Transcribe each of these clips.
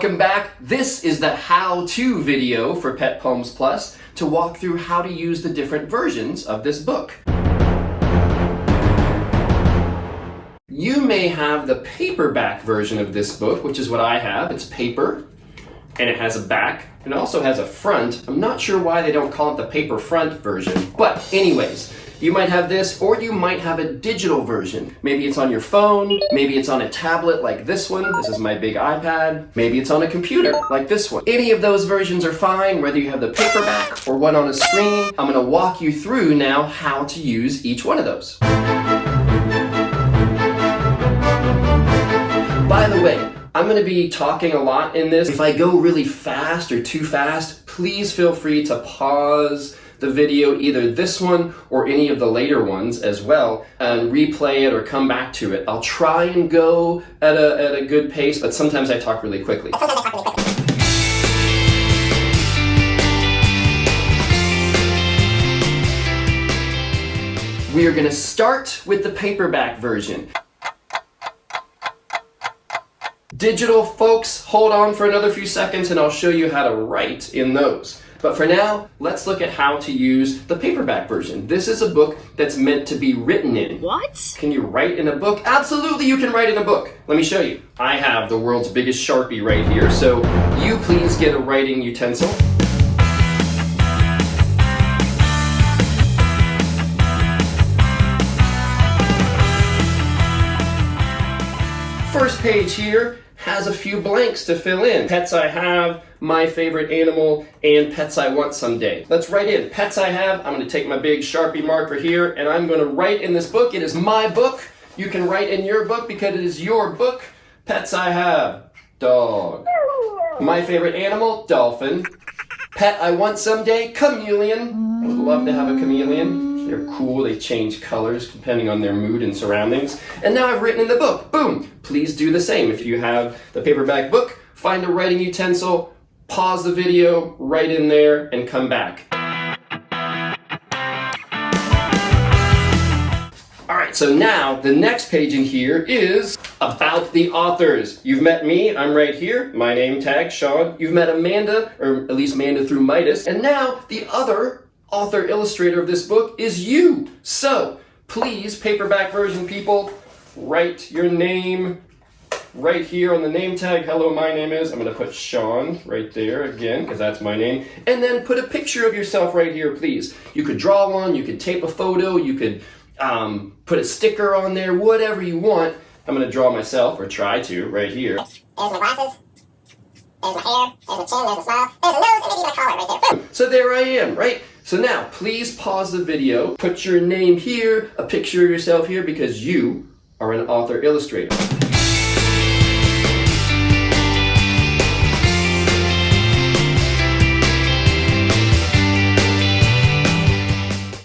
Welcome back. This is the how-to video for Pet Poems Plus to walk through how to use the different versions of this book. You may have the paperback version of this book, which is what I have. It's paper, and it has a back, and it also has a front. I'm not sure why they don't call it the paper front version, but anyways, you might have this, or you might have a digital version. Maybe it's on your phone, maybe it's on a tablet like this one. This is my big iPad. Maybe it's on a computer like this one. Any of those versions are fine, whether you have the paperback or one on a screen. I'm gonna walk you through now how to use each one of those. By the way, I'm going to be talking a lot in this. If I go really fast or too fast, please feel free to pause the video, either this one or any of the later ones as well, and replay it or come back to it. I'll try and go at a good pace, but sometimes I talk really quickly. We are going to start with the paperback version. Digital folks, hold on for another few seconds and I'll show you how to write in those. But for now, let's look at how to use the paperback version. This is a book that's meant to be written in. What? Can you write in a book? Absolutely, you can write in a book. Let me show you. I have the world's biggest Sharpie right here, so you please get a writing utensil. First page here has a few blanks to fill in. Pets I have, my favorite animal, and pets I want someday. Let's write in pets I have. I'm going to take my big Sharpie marker here and I'm going to write in this book. It is my book. You can write in your book because it is your book. Pets I have, dog. My favorite animal, dolphin. Pet I want someday, chameleon. I would love to have a chameleon. They're cool, they change colors depending on their mood and surroundings. And now I've written in the book, boom. Please do the same. If you have the paperback book, find a writing utensil, pause the video, write in there, and come back. All right, so now the next page in here is about the authors. You've met me, I'm right here, my name tag, Sean. You've met Amanda, or at least Amanda through Midas. And now the other author illustrator of this book is you. So please, paperback version people, write your name right here on the name tag. Hello, my name is. I'm going to put Sean right there again because that's my name. And then put a picture of yourself right here, please. You could draw one, you could tape a photo, you could put a sticker on there, whatever you want. I'm going to draw myself, or try to, right here. There's my glasses. There's my hair. There's my chin. There's my smile. There's a nose, and maybe my collar right there. So there I am, right? So now, please pause the video, put your name here, a picture of yourself here, because you are an author illustrator.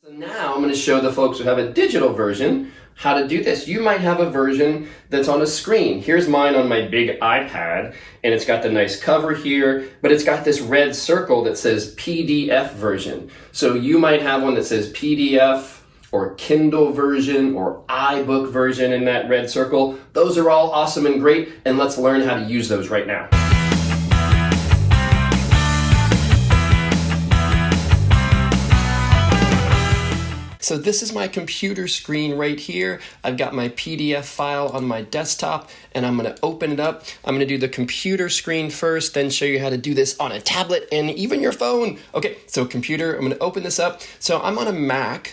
So now I'm going to show the folks who have a digital version how to do this. You might have a version that's on a screen. Here's mine on my big iPad, and it's got the nice cover here, but it's got this red circle that says PDF version. So you might have one that says PDF or Kindle version or iBook version in that red circle. Those are all awesome and great, and let's learn how to use those right now. So this is my computer screen right here. I've got my PDF file on my desktop and I'm gonna open it up. I'm gonna do the computer screen first, then show you how to do this on a tablet and even your phone. Okay, so computer, I'm gonna open this up. So I'm on a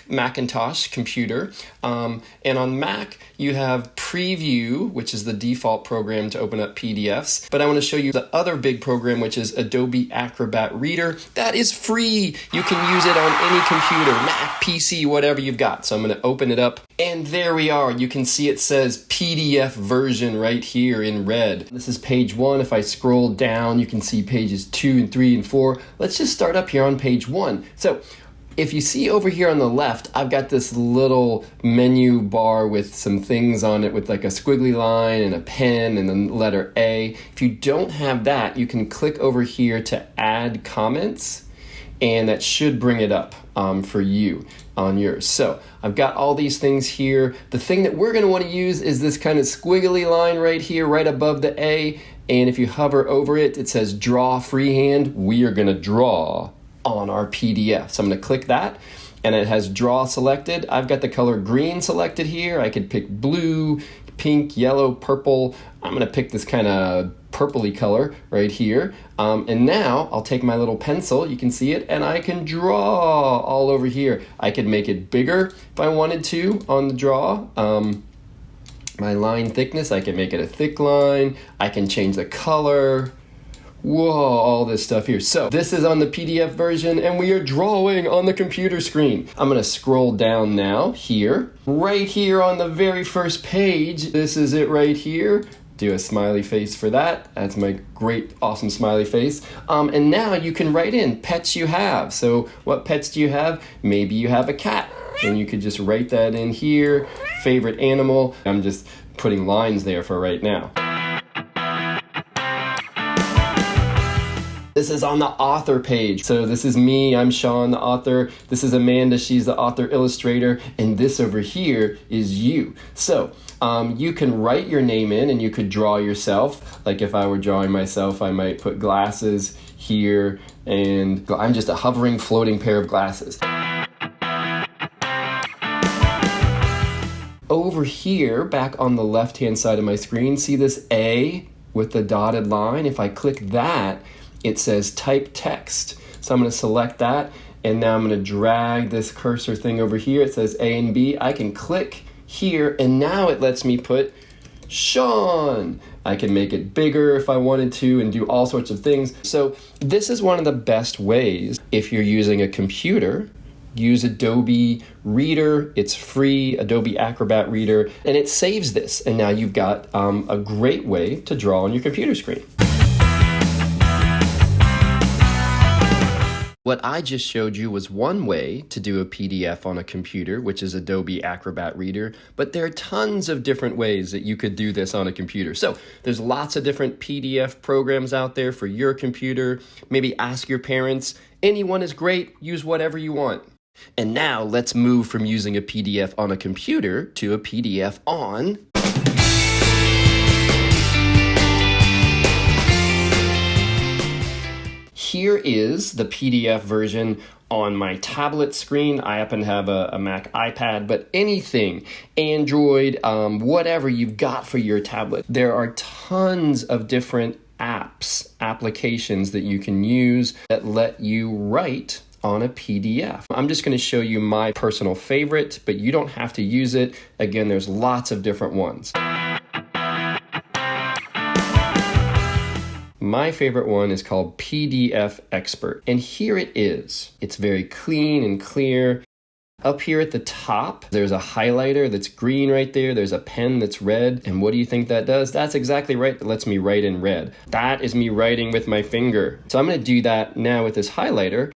Macintosh computer, and on Mac, you have Preview, which is the default program to open up PDFs. But I wanna show you the other big program, which is Adobe Acrobat Reader. That is free. You can use it on any computer, Mac, PC, whatever you've got. So I'm going to open it up, and there we are. You can see it says PDF version right here in red. This is page 1. If I scroll down, you can see pages 2 and 3 and 4. Let's just start up here on page 1. So if you see over here on the left, I've got this little menu bar with some things on it with like a squiggly line and a pen and the letter A. If you don't have that, you can click over here to add comments, and that should bring it up for you on yours. So I've got all these things here. The thing that we're going to want to use is this kind of squiggly line right here, right above the A, And if you hover over it, it says draw freehand. We are gonna draw on our PDF. So I'm gonna click that, and it has draw selected. I've got the color green selected here. I could pick blue, pink, yellow, purple. I'm gonna pick this kind of purpley color right here. And now I'll take my little pencil, you can see it, and I can draw all over here. I could make it bigger if I wanted to on the draw. My line thickness, I can make it a thick line. I can change the color. Whoa, all this stuff here. So this is on the PDF version, and we are drawing on the computer screen. I'm gonna scroll down now here. Right here on the very first page, this is it right here. Do a smiley face for that. That's my great, awesome smiley face. And now you can write in pets you have. So what pets do you have? Maybe you have a cat, and you could just write that in here. Favorite animal. I'm just putting lines there for right now. This is on the author page. So this is me, I'm Sean, the author. This is Amanda, she's the author illustrator. And this over here is you. So you can write your name in and you could draw yourself. Like if I were drawing myself, I might put glasses here, and I'm just a hovering, floating pair of glasses. Over here, back on the left-hand side of my screen, see this A with the dotted line? If I click that, it says type text. So I'm gonna select that, and now I'm gonna drag this cursor thing over here. It says A and B. I can click here, and now it lets me put Sean. I can make it bigger if I wanted to and do all sorts of things. So this is one of the best ways if you're using a computer. Use Adobe Reader. It's free, Adobe Acrobat Reader, and it saves this. And now you've got a great way to draw on your computer screen. What I just showed you was one way to do a PDF on a computer, which is Adobe Acrobat Reader, but there are tons of different ways that you could do this on a computer. So there's lots of different PDF programs out there for your computer. Maybe ask your parents. Anyone is great. Use whatever you want. And now let's move from using a PDF on a computer to a PDF on Here is the PDF version on my tablet screen. I happen to have a Mac iPad, but anything, Android, whatever you've got for your tablet. There are tons of different applications that you can use that let you write on a PDF. I'm just going to show you my personal favorite, but you don't have to use it. Again, there's lots of different ones. My favorite one is called PDF Expert, and here it is. It's very clean and clear. Up here at the top, there's a highlighter that's green right there. There's a pen that's red, and what do you think that does? That's exactly right. It lets me write in red. That is me writing with my finger. So I'm going to do that now with this highlighter.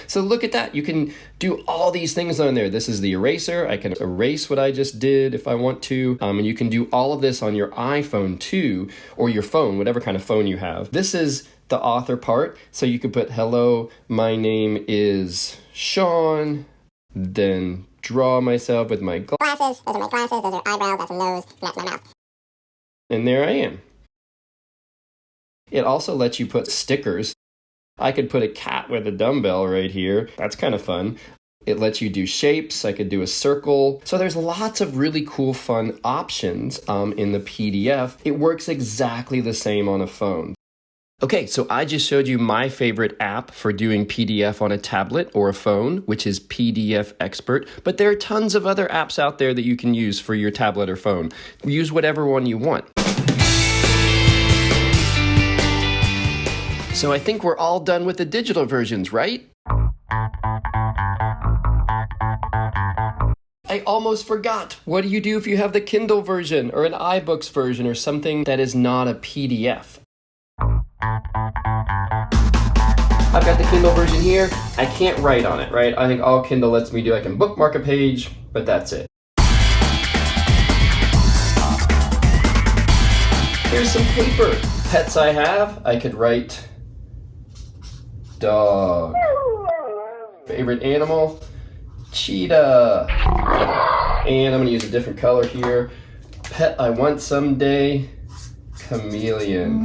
So look at that. You can do all these things on there. This is the eraser. I can erase what I just did if I want to. And you can do all of this on your iPhone too, or your phone, whatever kind of phone you have. This is the author part. So you could put, hello, my name is Sean. Then draw myself with my Glasses. Those are my glasses. Those are eyebrows. That's a nose. And that's my mouth. And there I am. It also lets you put stickers. I could put a cat with a dumbbell right here. That's kind of fun. It lets you do shapes. I could do a circle. So there's lots of really cool, fun options in the PDF. It works exactly the same on a phone. Okay, so I just showed you my favorite app for doing PDF on a tablet or a phone, which is PDF Expert. But there are tons of other apps out there that you can use for your tablet or phone. Use whatever one you want. So I think we're all done with the digital versions, right? I almost forgot. What do you do if you have the Kindle version or an iBooks version or something that is not a PDF? I've got the Kindle version here. I can't write on it, right? I think all Kindle lets me do, I can bookmark a page, but that's it. Here's some paper. Pets I have, I could write dog. Favorite animal, cheetah. And I'm gonna use a different color here. Pet I want someday, chameleon.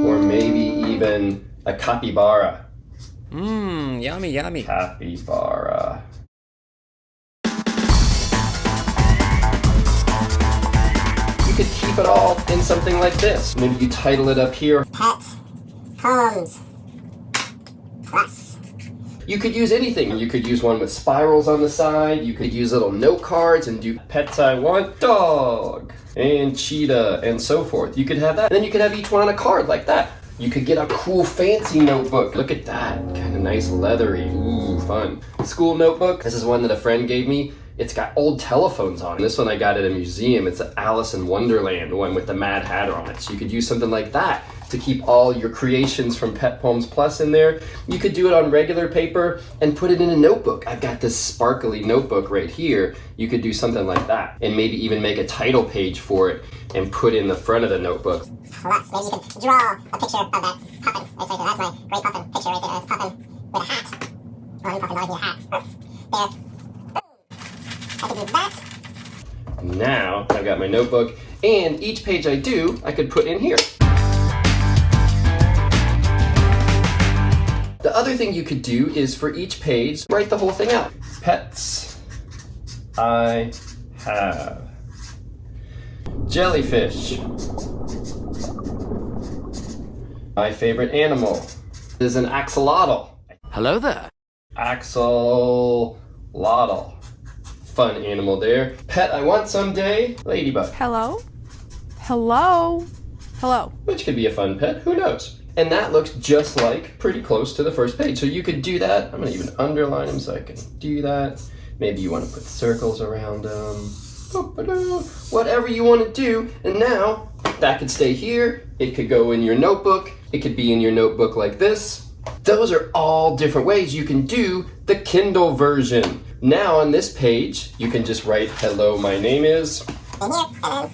Or maybe even a capybara. Yummy, yummy. Capybara. You could keep it all in something like this. Maybe you title it up here. Pet poems plus. You could use anything. You could use one with spirals on the side. You could use little note cards and do pets I want, dog, and cheetah, and so forth. You could have that. Then you could have each one on a card like that. You could get a cool fancy notebook. Look at that, kind of nice leathery. Ooh, fun. School notebook. This is one that a friend gave me. It's got old telephones on it. This one I got at a museum. It's an Alice in Wonderland one with the Mad Hatter on it. So you could use something like that to keep all your creations from Pet Poems Plus in there. You could do it on regular paper and put it in a notebook. I've got this sparkly notebook right here. You could do something like that and maybe even make a title page for it and put in the front of the notebook. Plus, maybe you could draw a picture of that puffin. Right there. That's my great puffin picture right there. It's puffin with a hat. Or puffin always need a hat. There. I could do that. Now I've got my notebook, and each page I do, I could put in here. The other thing you could do is for each page, write the whole thing out. Pets I have. Jellyfish. My favorite animal is an axolotl. Hello there. Axolotl. Fun animal there. Pet I want someday, ladybug. Hello? Hello? Hello. Which could be a fun pet, who knows? And that looks just like pretty close to the first page. So you could do that. I'm gonna even underline them so I can do that. Maybe you wanna put circles around them. Whatever you wanna do. And now, that could stay here. It could go in your notebook. It could be in your notebook like this. Those are all different ways you can do the Kindle version. Now on this page, you can just write, hello, my name is.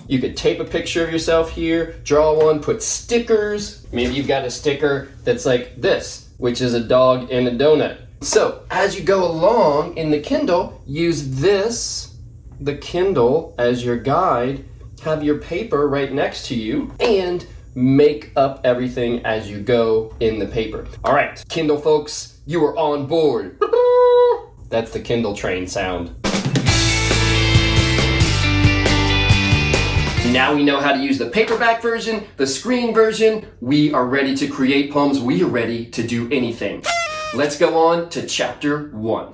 You could tape a picture of yourself here, draw one, put stickers. Maybe you've got a sticker that's like this, which is a dog and a donut. So as you go along in the Kindle, use this, the Kindle, as your guide. Have your paper right next to you and make up everything as you go in the paper. All right, Kindle folks, you are on board. That's the Kindle train sound. Now we know how to use the paperback version, the screen version. We are ready to create poems. We are ready to do anything. Let's go on to chapter 1.